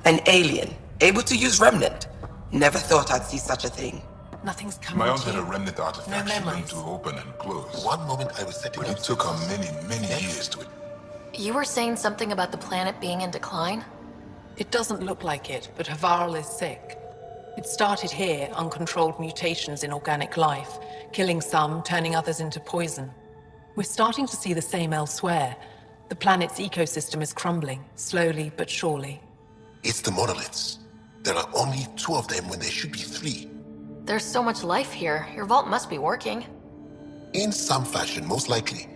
An alien, able to use Remnant. Never thought I'd see such a thing. Nothing's coming My to aunt had you. a remnant artifact No she learned memories. to open and close. One moment I was setting But up it took her sensors. many years to it. You were saying something about the planet being in decline? It doesn't look like it, but Havarl is sick. It started here, uncontrolled mutations in organic life, killing some, turning others into poison. We're starting to see the same elsewhere. The planet's ecosystem is crumbling, slowly but surely. It's the monoliths. There are only 2 of them when there should be 3. There's so much life here. Your vault must be working. In some fashion, most likely.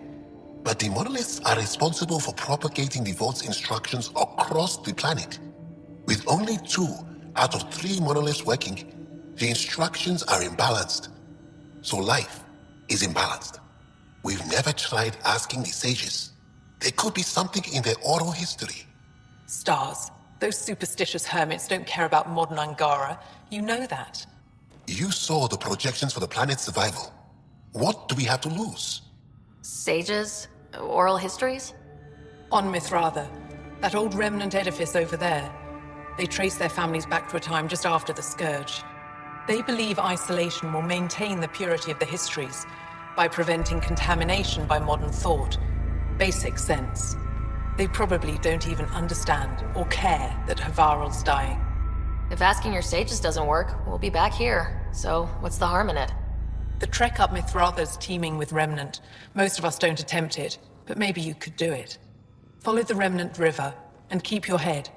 But the monoliths are responsible for propagating the vault's instructions across the planet. With only 2 out of 3 monoliths working, the instructions are imbalanced. So life is imbalanced. We've never tried asking the sages. There could be something in their oral history. Stars. Those superstitious hermits don't care about modern Angara. You know that. You saw the projections for the planet's survival. What do we have to lose? Sages? Oral histories? On Mithratha, that old remnant edifice over there. They trace their families back to a time just after the Scourge. They believe isolation will maintain the purity of the histories by preventing contamination by modern thought. Basic sense. They probably don't even understand or care that Havarl's dying. If asking your sages doesn't work, we'll be back here. So, what's the harm in it? The trek up Mithratha's teeming with Remnant. Most of us don't attempt it, but maybe you could do it. Follow the Remnant River, and keep your head.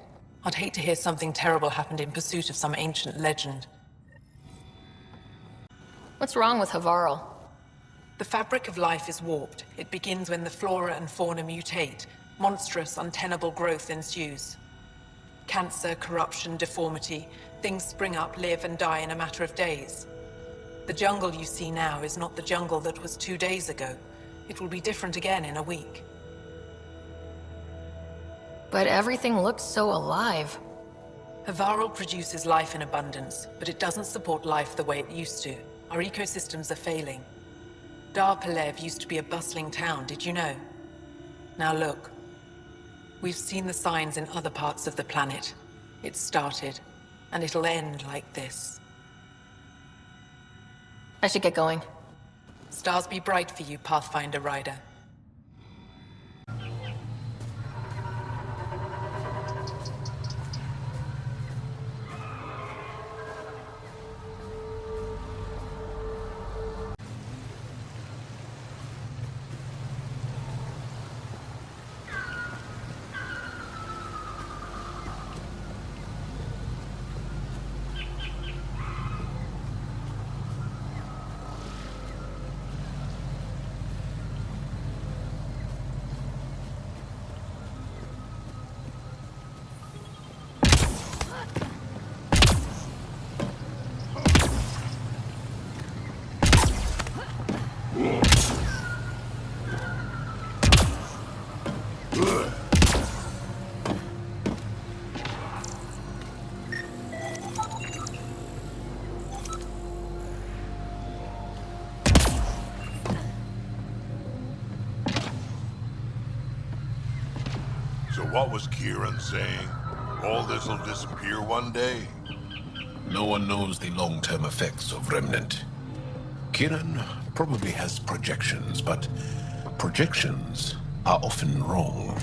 I'd hate to hear something terrible happened in pursuit of some ancient legend. What's wrong with Havarl? The fabric of life is warped. It begins when the flora and fauna mutate. Monstrous, untenable growth ensues. Cancer, corruption, deformity. Things spring up, live, and die in a matter of days. The jungle you see now is not the jungle that was 2 days ago. It will be different again in a week. But everything looks so alive. Havarl produces life in abundance, but it doesn't support life the way it used to. Our ecosystems are failing. Dar Palev used to be a bustling town, did you know? Now look. We've seen the signs in other parts of the planet. It started, and it'll end like this. I should get going. Stars be bright for you, Pathfinder Rider. So what was Kieran saying? All this'll disappear one day? No one knows the long-term effects of Remnant. Kieran probably has projections, but projections are often wrong.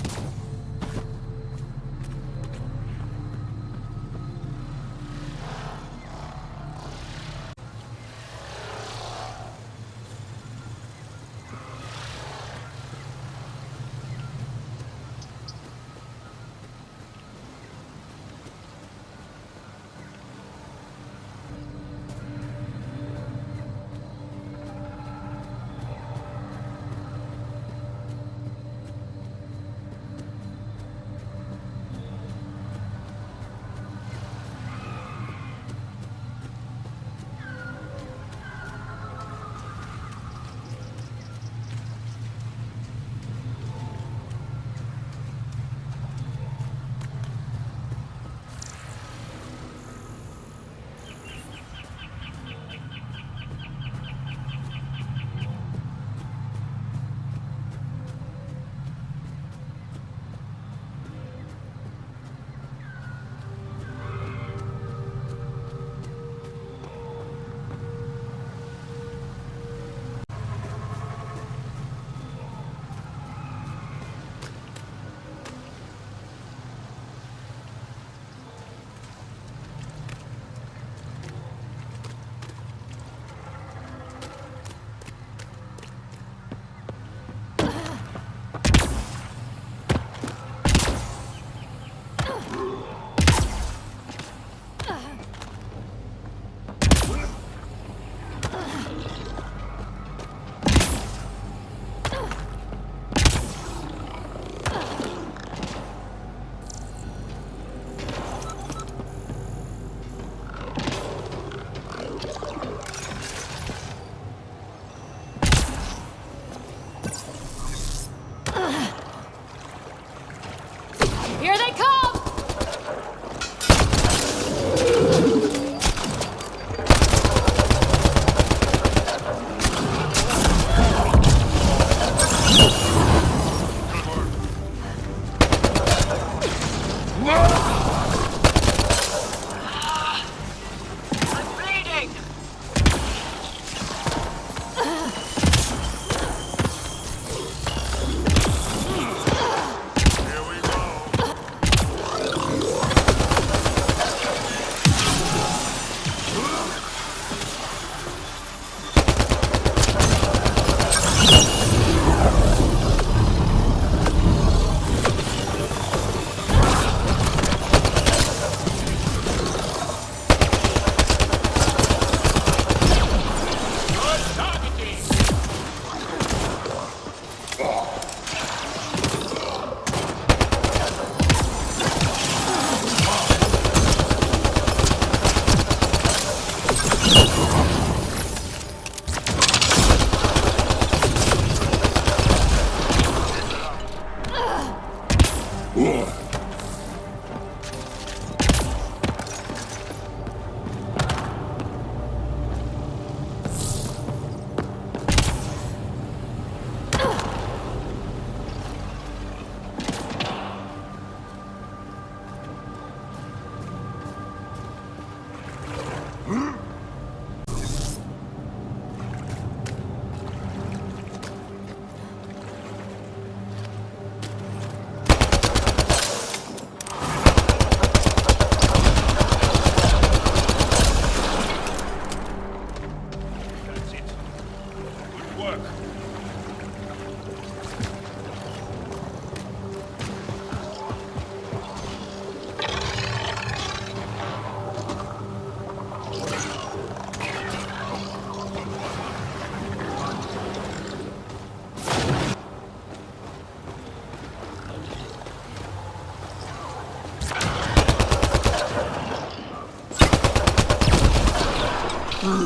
Nice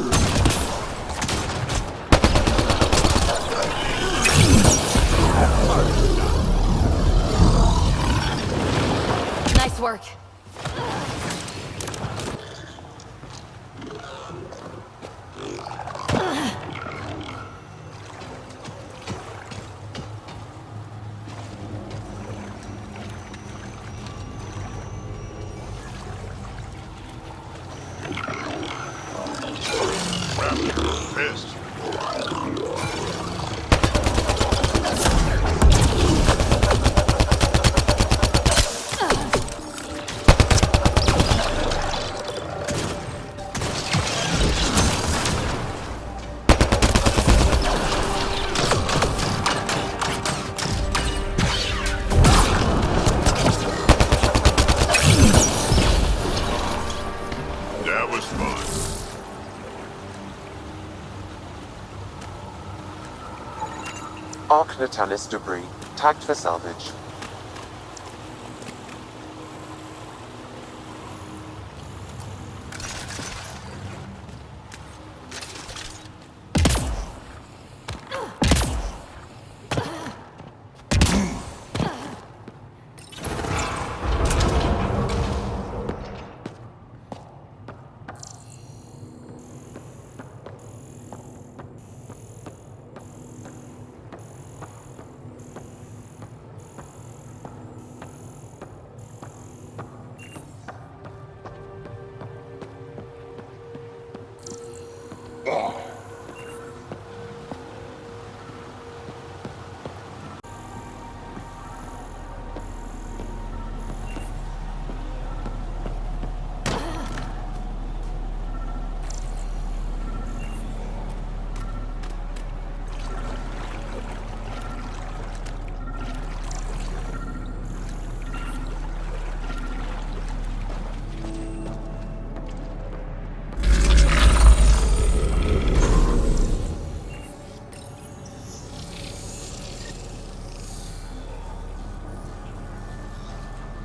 work. Pissed. That was fun. Arc Natalis debris, tagged for salvage.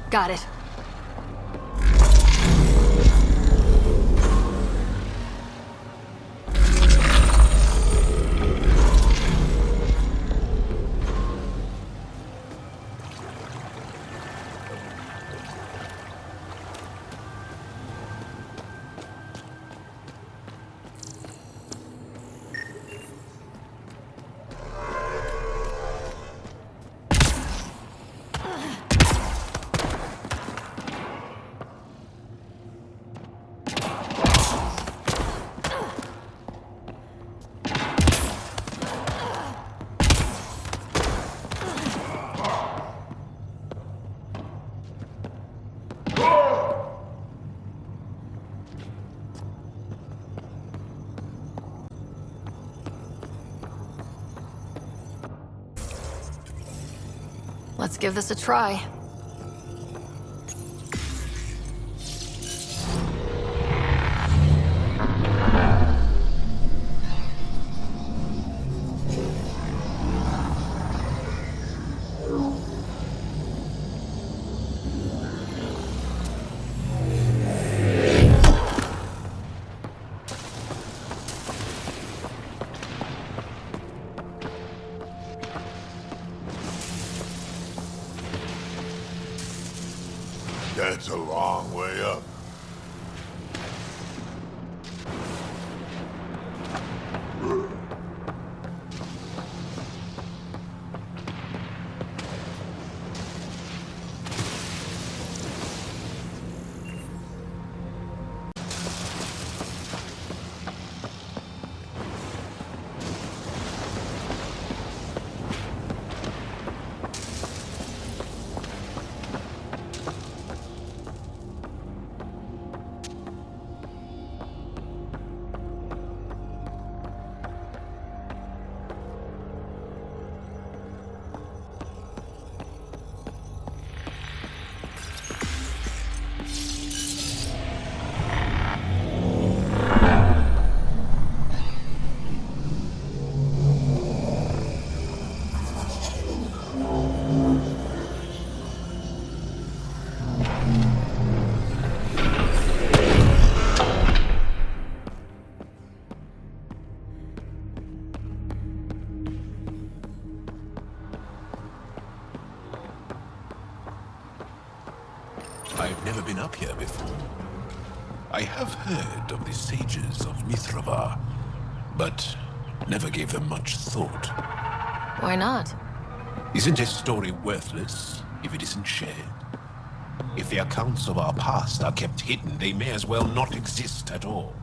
Got it. Let's give this a try. never been up here before. I have heard of the sages of Mithravar, but never gave them much thought. Why not? Isn't a story worthless if it isn't shared? If the accounts of our past are kept hidden, they may as well not exist at all.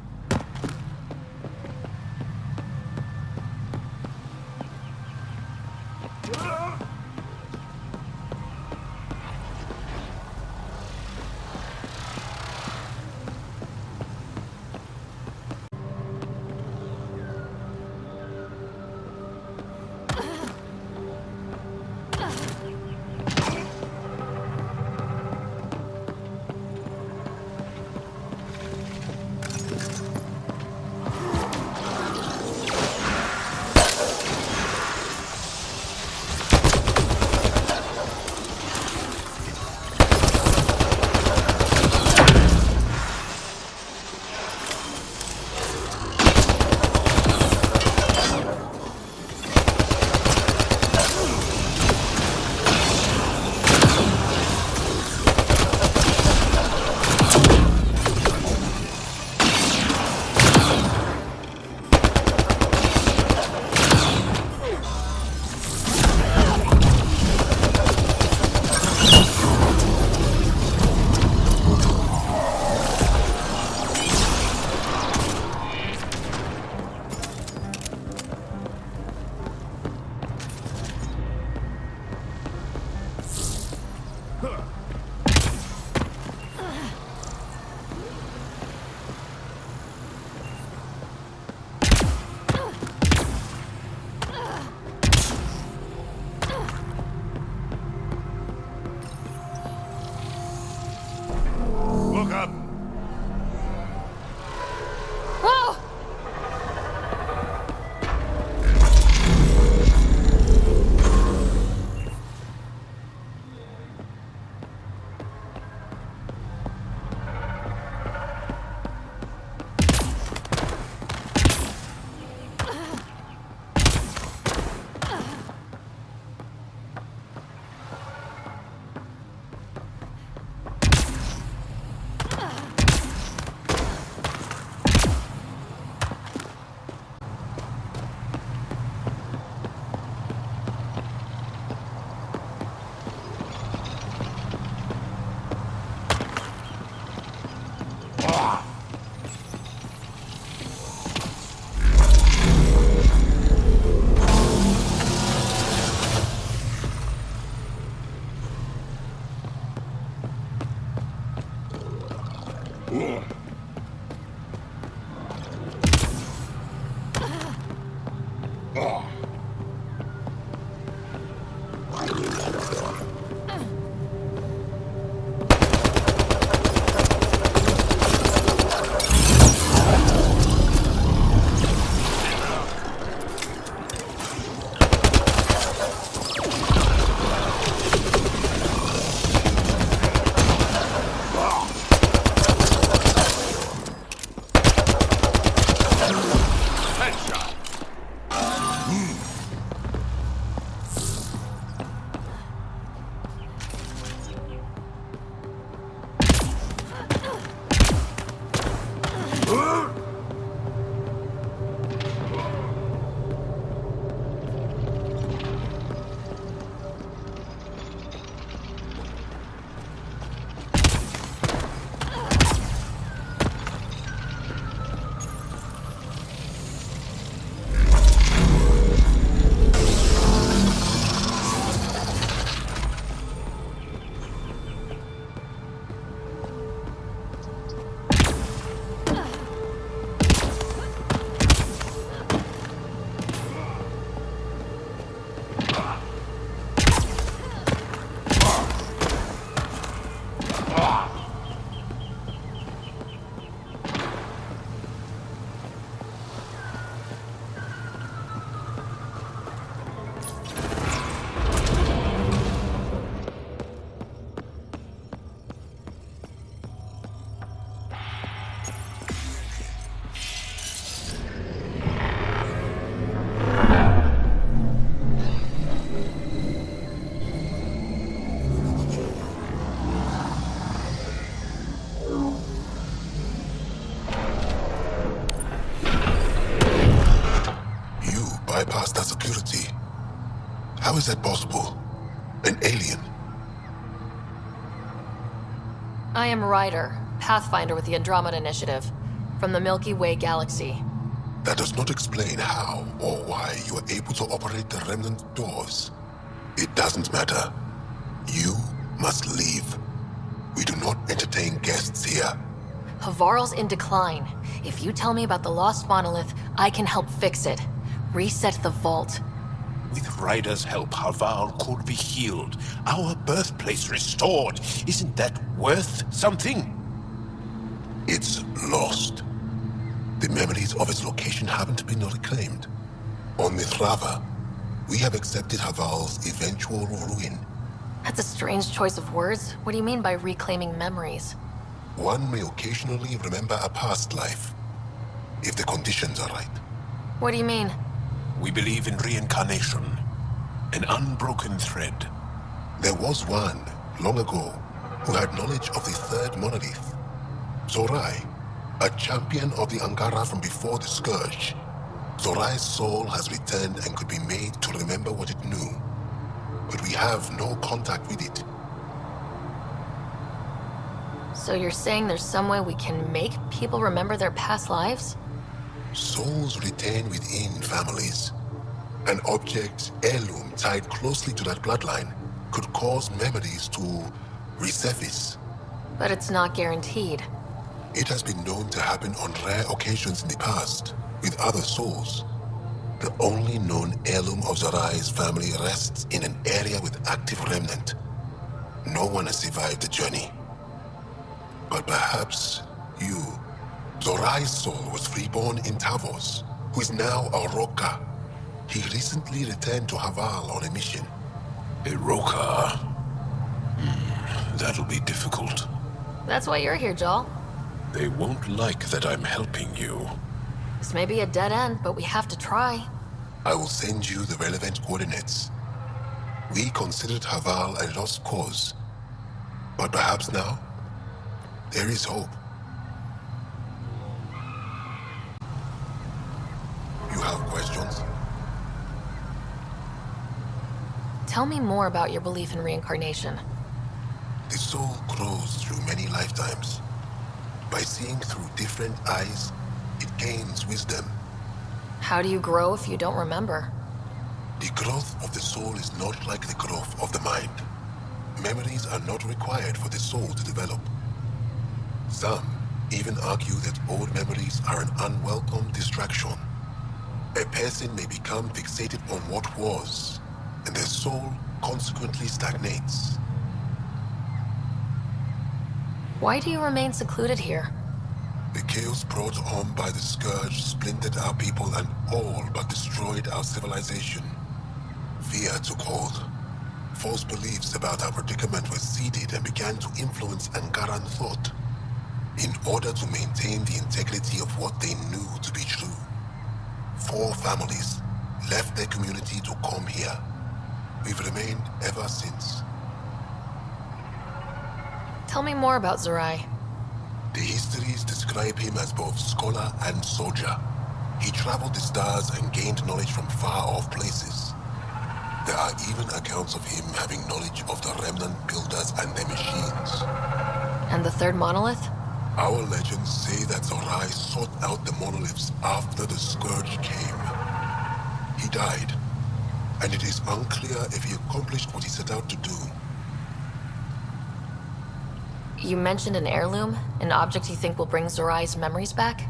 Look up! Whoa! How is that possible? An alien? I am Ryder, Pathfinder with the Andromeda Initiative, from the Milky Way galaxy. That does not explain how or why you are able to operate the remnant doors. It doesn't matter. You must leave. We do not entertain guests here. Havarl's in decline. If you tell me about the lost monolith, I can help fix it. Reset the vault. With Ryder's help, Haval could be healed. Our birthplace restored. Isn't that worth something? It's lost. The memories of its location haven't been reclaimed. On Mithrava, we have accepted Haval's eventual ruin. That's a strange choice of words. What do you mean by reclaiming memories? One may occasionally remember a past life, if the conditions are right. What do you mean? We believe in reincarnation. An unbroken thread. There was one, long ago, who had knowledge of the third monolith. Zorai, a champion of the Angara from before the Scourge. Zorai's soul has returned and could be made to remember what it knew. But we have no contact with it. So you're saying there's some way we can make people remember their past lives? Souls retain within families. An object, heirloom tied closely to that bloodline could cause memories to resurface. But it's not guaranteed. It has been known to happen on rare occasions in the past, with other souls. The only known heirloom of Zorai's family rests in an area with active remnant. No one has survived the journey. But perhaps you. Zorai's soul was reborn in Tavos, who is now a Roka. He recently returned to Haval on a mission. A Roka. That'll be difficult. That's why you're here, Jal. They won't like that I'm helping you. This may be a dead end, but we have to try. I will send you the relevant coordinates. We considered Haval a lost cause. But perhaps now, there is hope. You have questions? Tell me more about your belief in reincarnation. The soul grows through many lifetimes. By seeing through different eyes, it gains wisdom. How do you grow if you don't remember? The growth of the soul is not like the growth of the mind. Memories are not required for the soul to develop. Some even argue that old memories are an unwelcome distraction. A person may become fixated on what was, and their soul consequently stagnates. Why do you remain secluded here? The chaos brought on by the Scourge splintered our people and all but destroyed our civilization. Fear took hold. False beliefs about our predicament were seeded and began to influence Angaran thought, in order to maintain the integrity of what they knew to be true. 4 families left their community to come here. We've remained ever since. Tell me more about Zorai. The histories describe him as both scholar and soldier. He traveled the stars and gained knowledge from far-off places. There are even accounts of him having knowledge of the remnant builders and their machines. And the third monolith? Our legends say that Zorai sought out the monoliths after the Scourge came. He died, and it is unclear if he accomplished what he set out to do. You mentioned an heirloom, an object you think will bring Zorai's memories back?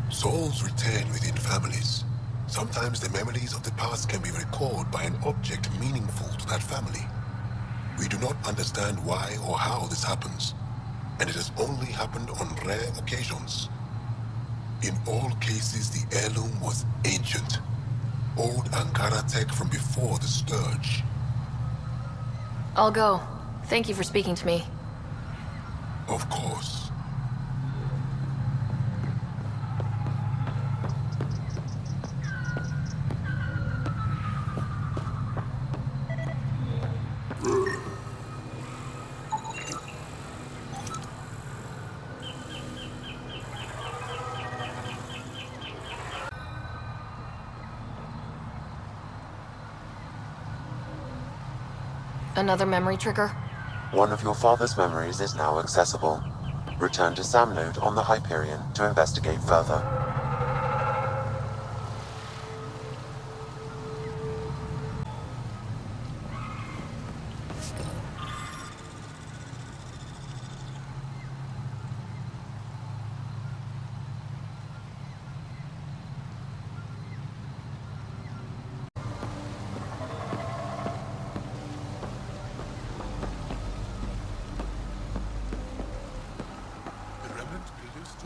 Souls return within families. Sometimes the memories of the past can be recalled by an object meaningful to that family. We do not understand why or how this happens, and it has only happened on rare occasions. In all cases, the heirloom was ancient. Old Angara tech from before the Scourge. I'll go. Thank you for speaking to me. Of course. Another memory trigger? One of your father's memories is now accessible. Return to Sam Node on the Hyperion to investigate further.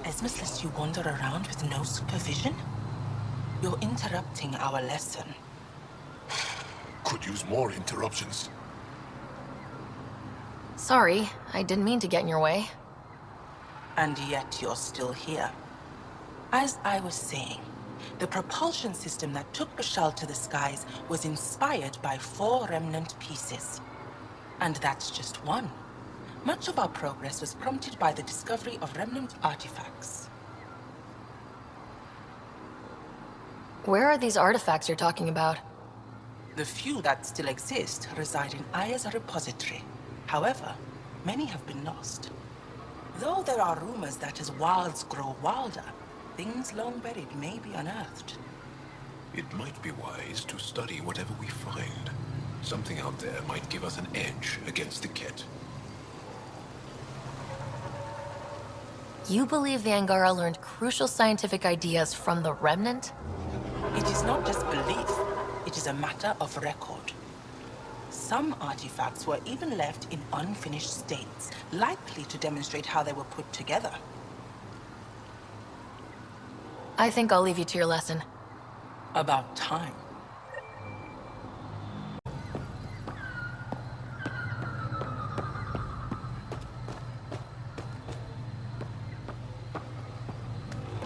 Esmus lets you wander around with no supervision? You're interrupting our lesson. Could use more interruptions. Sorry, I didn't mean to get in your way. And yet you're still here. As I was saying, the propulsion system that took Bashal to the skies was inspired by 4 remnant pieces. And that's just one. Much of our progress was prompted by the discovery of remnant artifacts. Where are these artifacts you're talking about? The few that still exist reside in Aya's repository. However, many have been lost. Though there are rumors that as wilds grow wilder, things long buried may be unearthed. It might be wise to study whatever we find. Something out there might give us an edge against the Ket. You believe the Angara learned crucial scientific ideas from the Remnant? It is not just belief, it is a matter of record. Some artifacts were even left in unfinished states, likely to demonstrate how they were put together. I think I'll leave you to your lesson. About time.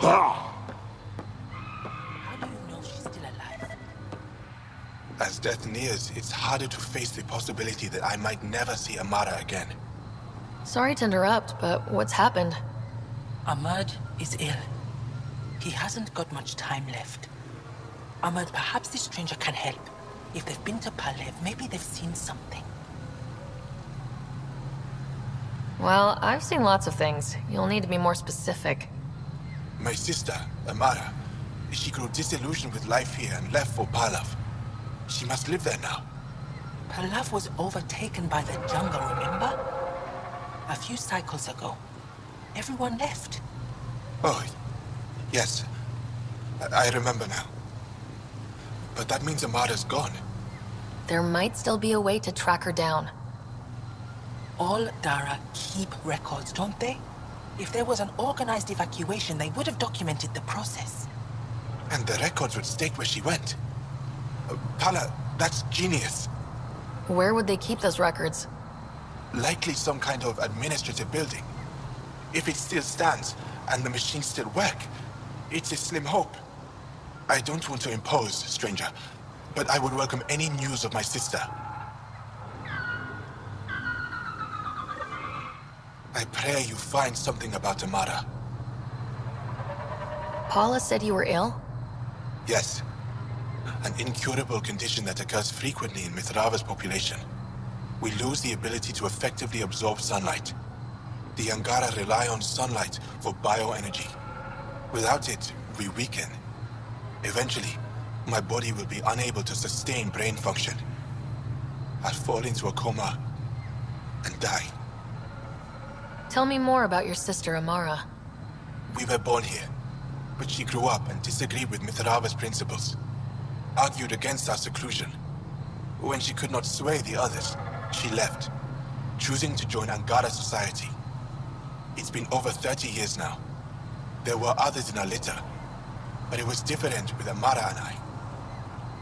How do you know she's still alive? As death nears, it's harder to face the possibility that I might never see Amara again. Sorry to interrupt, but what's happened? Ahmad is ill. He hasn't got much time left. Ahmad, perhaps this stranger can help. If they've been to Palev, maybe they've seen something. Well, I've seen lots of things. You'll need to be more specific. My sister, Amara, she grew disillusioned with life here and left for Palav. She must live there now. Palav was overtaken by the jungle, remember? A few cycles ago. Everyone left. Oh, yes. I remember now. But that means Amara's gone. There might still be a way to track her down. All Dara keep records, don't they? If there was an organized evacuation, they would have documented the process. And the records would state where she went. Pala, that's genius. Where would they keep those records? Likely some kind of administrative building. If it still stands, and the machines still work, it's a slim hope. I don't want to impose, stranger, but I would welcome any news of my sister. I pray you find something about Amara. Paula said you were ill? Yes. An incurable condition that occurs frequently in Mithrava's population. We lose the ability to effectively absorb sunlight. The Angara rely on sunlight for bioenergy. Without it, we weaken. Eventually, my body will be unable to sustain brain function. I'll fall into a coma and die. Tell me more about your sister, Amara. We were born here, but she grew up and disagreed with Mithrava's principles. Argued against our seclusion. When she could not sway the others, she left, choosing to join Angara society. It's been over 30 years now. There were others in our litter, but it was different with Amara and I.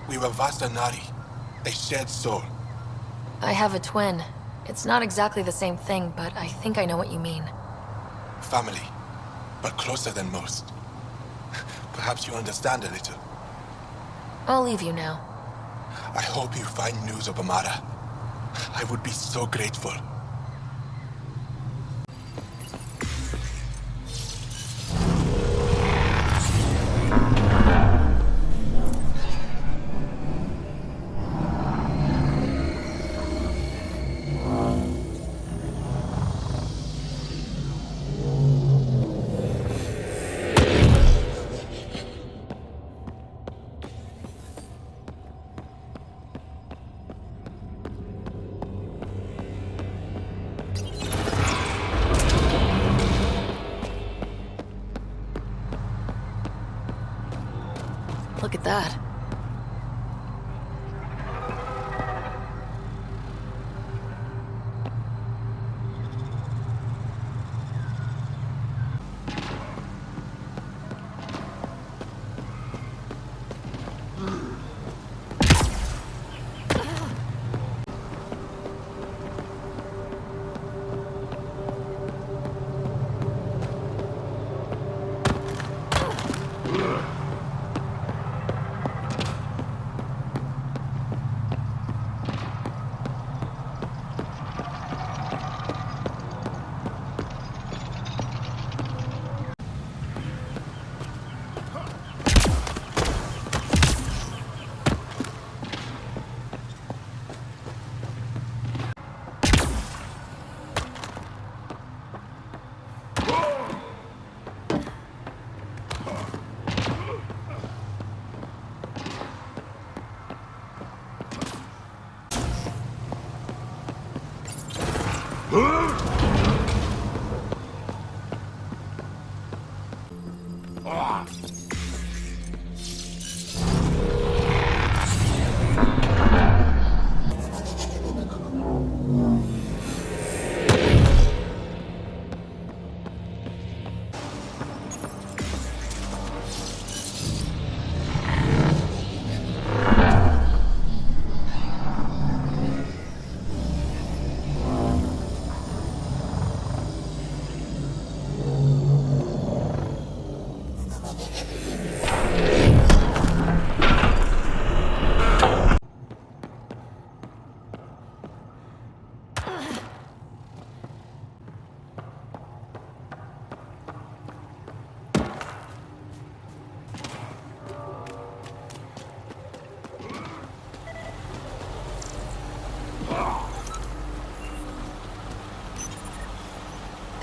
We were Vasta Nari, a shared soul. I have a twin. It's not exactly the same thing, but I think I know what you mean. Family, but closer than most. Perhaps you understand a little. I'll leave you now. I hope you find news of Amara. I would be so grateful. Look at that.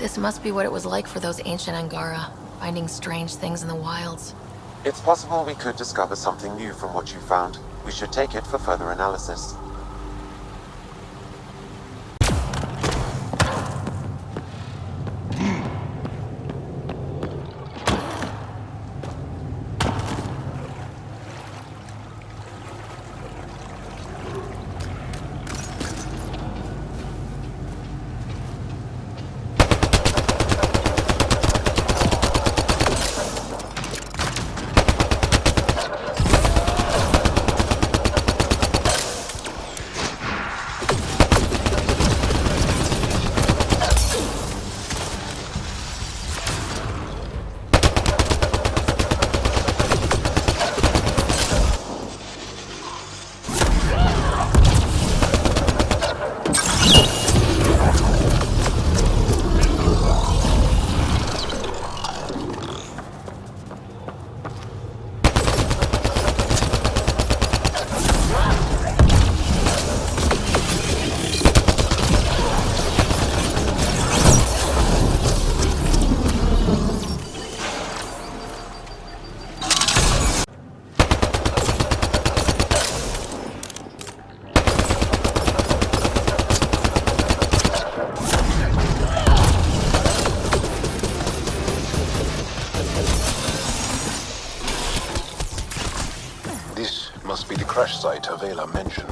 This must be what it was like for those ancient Angara, finding strange things in the wilds. It's possible we could discover something new from what you found. We should take it for further analysis. Must be the crash site Avela mentioned.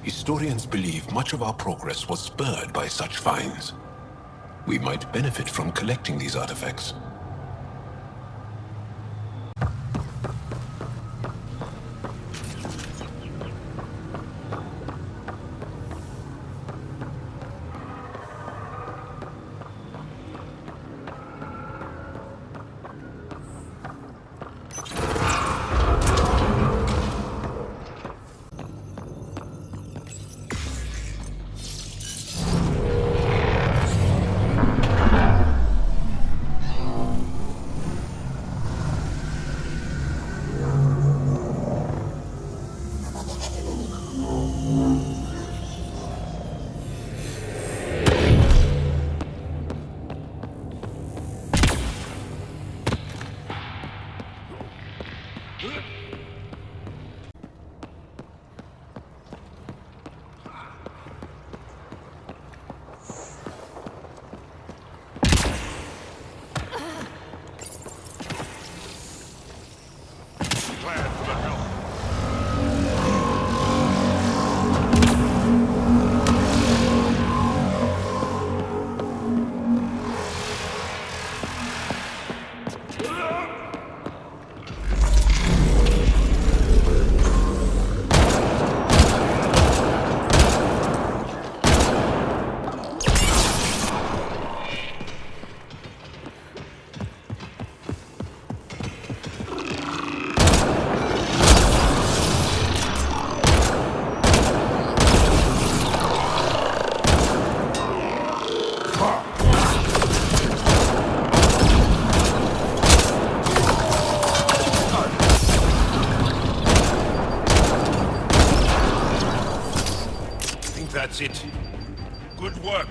Historians believe much of our progress was spurred by such finds. We might benefit from collecting these artifacts. Glad for the help. That's it. Good work.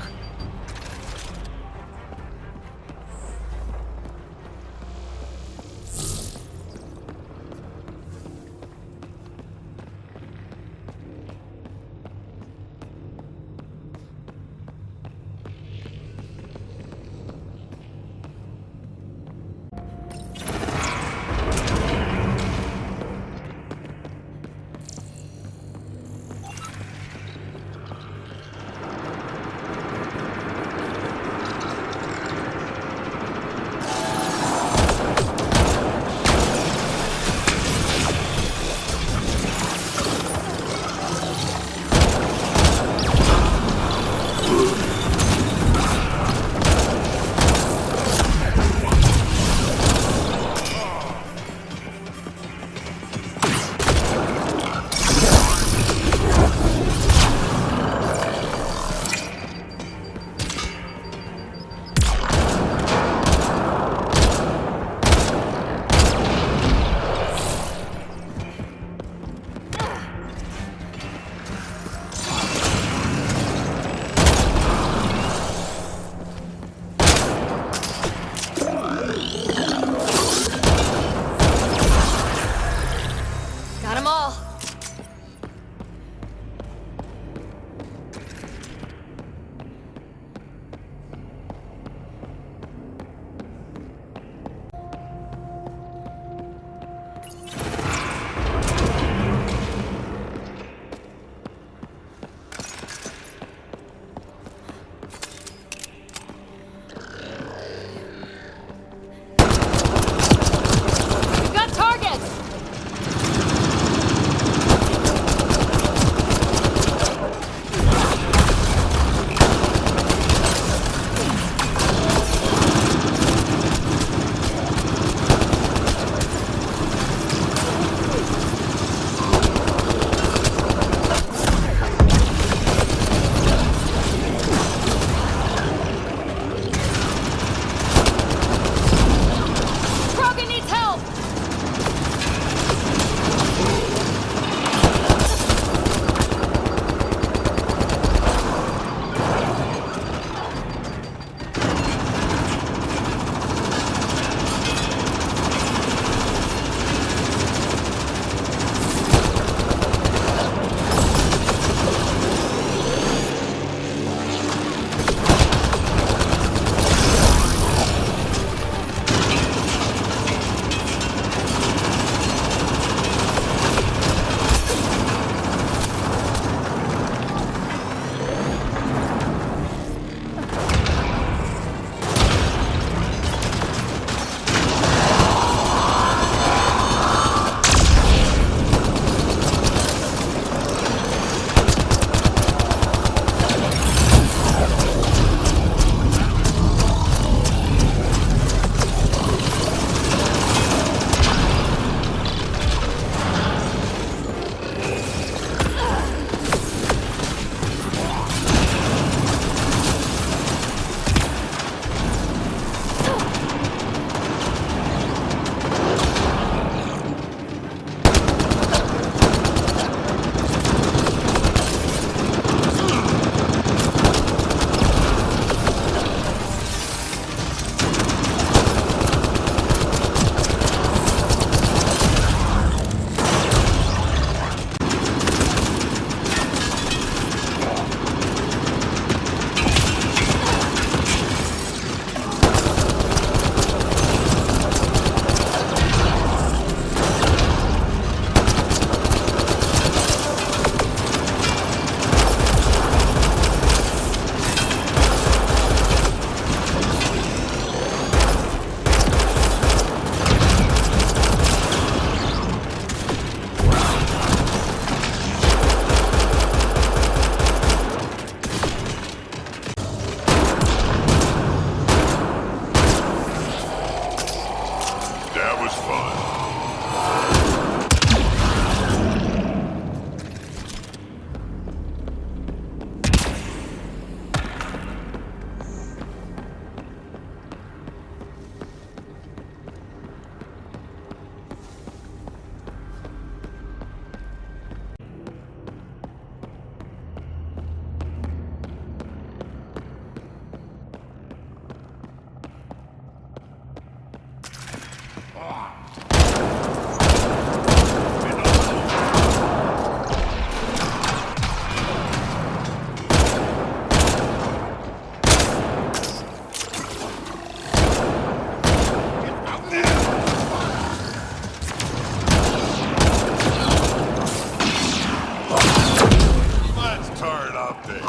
up there.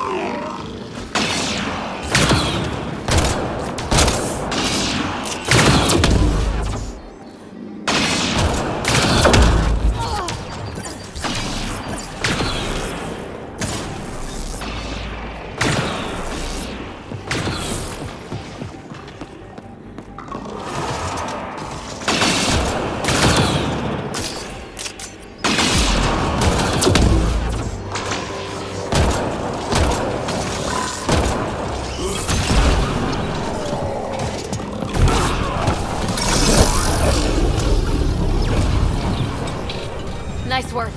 Nice work.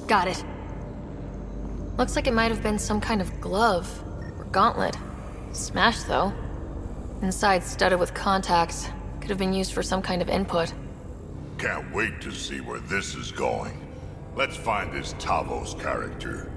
Got it. Looks like it might have been some kind of glove or gauntlet. Smashed, though. Inside studded with contacts. Could have been used for some kind of input. Can't wait to see where this is going. Let's find this Tavos character.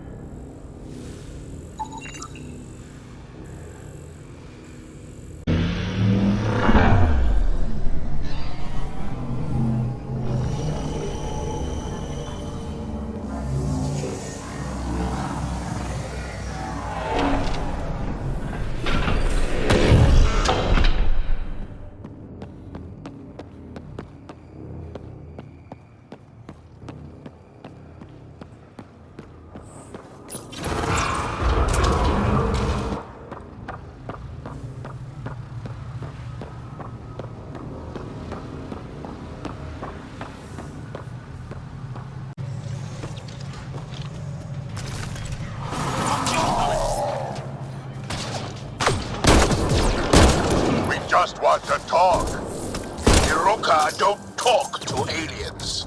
Just want to talk. Iroka don't talk to aliens.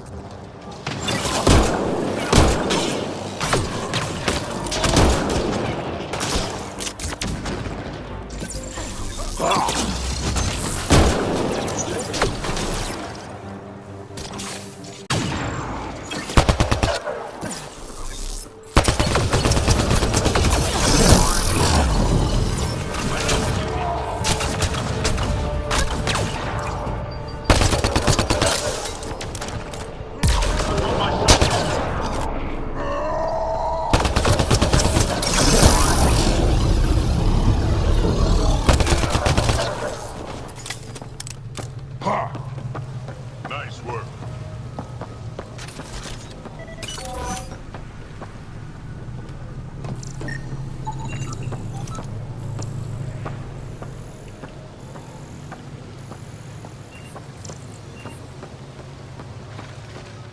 Nice work.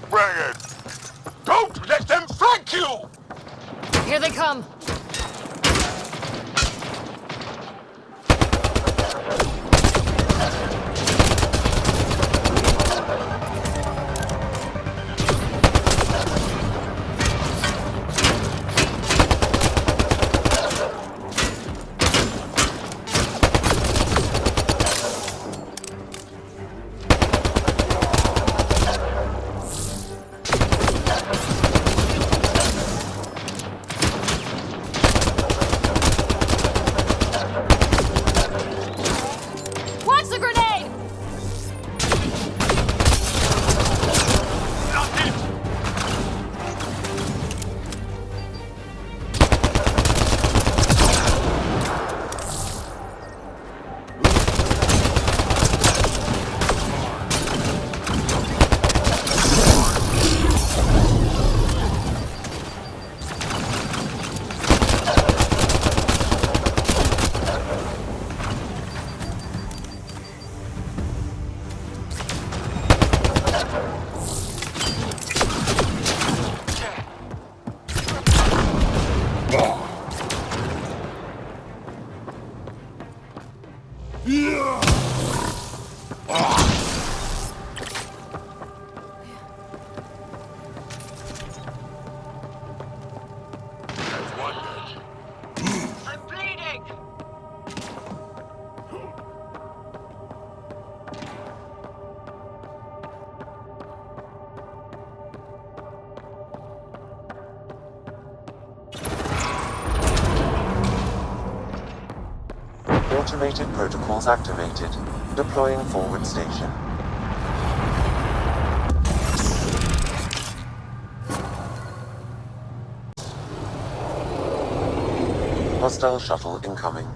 Bring it. Don't let them flank you! Here they come. Watch the grenade! Ah! Automated protocols activated. Deploying forward station. Hostile shuttle incoming.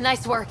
Nice work.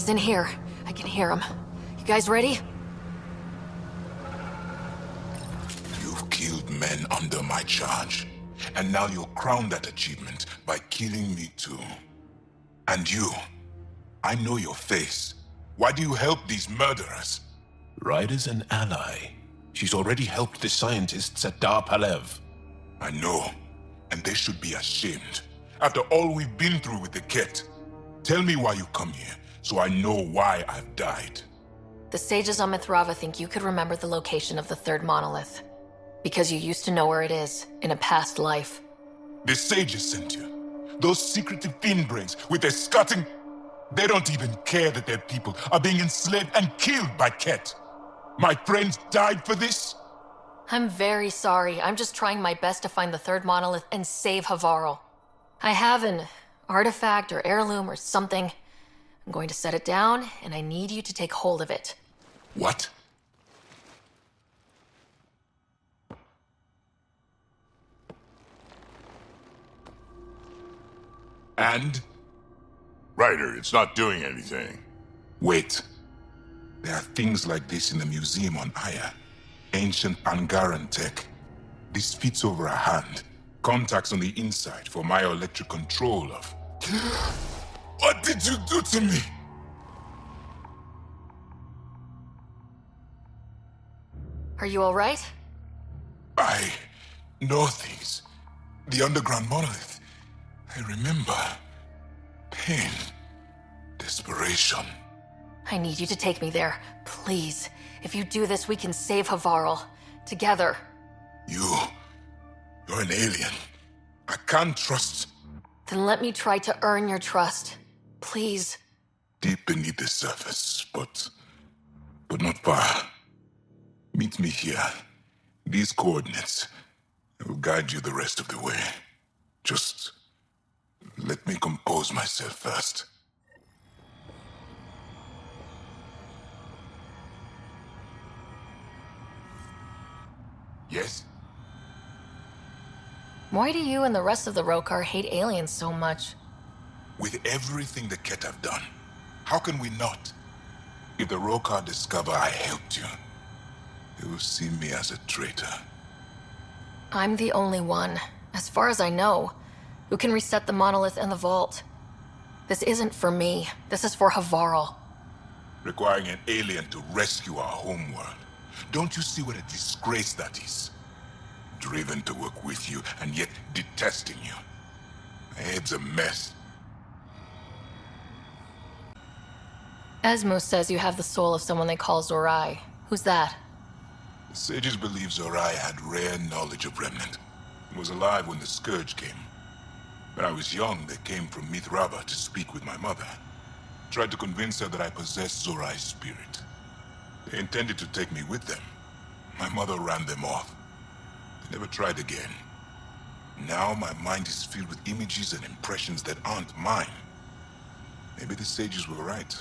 He's in here. I can hear him. You guys ready? You've killed men under my charge. And now you'll crown that achievement by killing me too. And you, I know your face. Why do you help these murderers? Ryder's an ally. She's already helped the scientists at Dar Palev. I know, and they should be ashamed. After all we've been through with the Ket. Tell me why you come here, so I know why I've died. The sages on Mithrava think you could remember the location of the third monolith. Because you used to know where it is, in a past life. The sages sent you. Those secretive fiend brains with their scutting... They don't even care that their people are being enslaved and killed by Ket. My friends died for this? I'm very sorry. I'm just trying my best to find the third monolith and save Havarl. I have an artifact or heirloom or something. I'm going to set it down, and I need you to take hold of it. What? And? Ryder, it's not doing anything. Wait. There are things like this in the museum on Aya. Ancient Pangaran tech. This fits over a hand. Contacts on the inside for myoelectric control of... What did you do to me? Are you all right? I know things. The underground monolith. I remember. Pain. Desperation. I need you to take me there. Please. If you do this, we can save Havarl. Together. You're an alien. I can't trust... Then let me try to earn your trust. Please. Deep beneath the surface, but not far. Meet me here. These coordinates. I will guide you the rest of the way. Just let me compose myself first. Yes? Why do you and the rest of the Rokar hate aliens so much? With everything the Ket have done, how can we not? If the Rokar discover I helped you, they will see me as a traitor. I'm the only one, as far as I know, who can reset the monolith and the vault. This isn't for me. This is for Havarl. Requiring an alien to rescue our homeworld. Don't you see what a disgrace that is? Driven to work with you, and yet detesting you. My head's a mess. Esmus says you have the soul of someone they call Zorai. Who's that? The sages believe Zorai had rare knowledge of Remnant, and was alive when the Scourge came. When I was young, they came from Mithrava to speak with my mother. Tried to convince her that I possessed Zorai's spirit. They intended to take me with them. My mother ran them off. They never tried again. Now my mind is filled with images and impressions that aren't mine. Maybe the sages were right.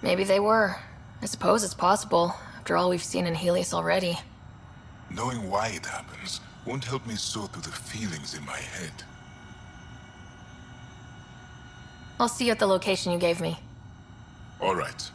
Maybe they were. I suppose it's possible, after all we've seen in Helios already. Knowing why it happens won't help me sort through the feelings in my head. I'll see you at the location you gave me. All right.